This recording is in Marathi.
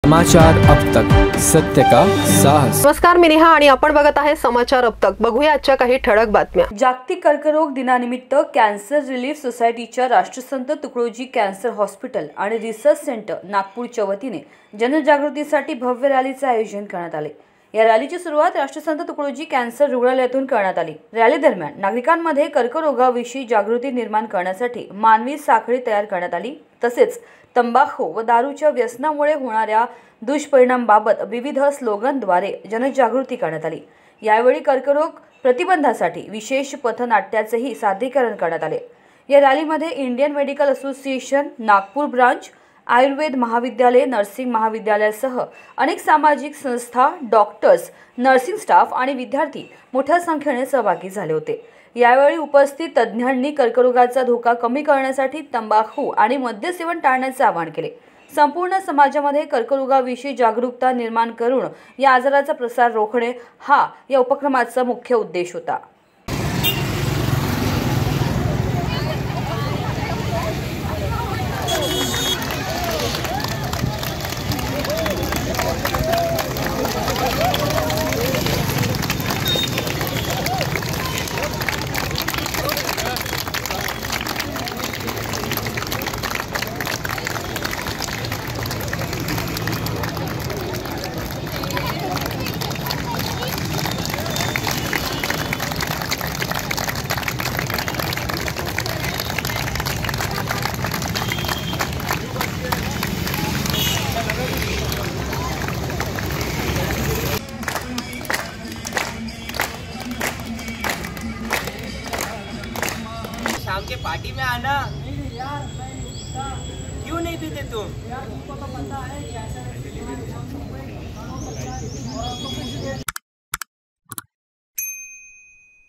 समाचार अब तक, सत्य का साहस। नमस्कार, मी नेहा आणि आपण बघत आहे समाचार अब तक। बघूया आजच्या काही ठळक बातम्या। जागतिक कर्करोग दिनानिमित्त कॅन्सर रिलीफ सोसायटीच्या राष्ट्रसंत तुकडोजी कॅन्सर हॉस्पिटल आणि रिसर्च सेंटर नागपूरच्या वतीने जनजागृतीसाठी भव्य रॅलीचे आयोजन करण्यात आले। या रॅलीची सुरुवात राष्ट्रसंत तुकडोजी कॅन्सर रुग्णालयातून करण्यात आली। रॅली दरम्यान नागरिकांमध्ये कर्करोगाविषयी जागृती निर्माण करण्यासाठी मानवी साखळी तयार करण्यात आली। तसेच तंबाखू व दारूच्या व्यसनामुळे होणाऱ्या दुष्परिणामांबाबत विविध स्लोगनद्वारे जनजागृती करण्यात आली। यावेळी कर्करोग प्रतिबंधासाठी विशेष पथनाट्याचेही सादरीकरण करण्यात आले। या रॅलीमध्ये Indian medical association Nagpur branch, आयुर्वेद महाविद्यालय, नर्सिंग महाविद्यालयासह अनेक सामाजिक संस्था, डॉक्टर्स, नर्सिंग स्टाफ आणि विद्यार्थी मोठ्या संख्येने सहभागी झाले होते। यावेळी उपस्थित तज्ज्ञांनी कर्करोगाचा धोका कमी करण्यासाठी तंबाखू आणि मद्य सेवन टाळण्याचे आवाहन केले। संपूर्ण समाजामध्ये कर्करोगाविषयी जागरूकता निर्माण करून या आजाराचा प्रसार रोखणे हा या उपक्रमाचा मुख्य उद्देश होता। शाम के पार्टी में आना। नहीं यार, क्यों नहीं पीते तुम? यार तुमको तो पता है कैसे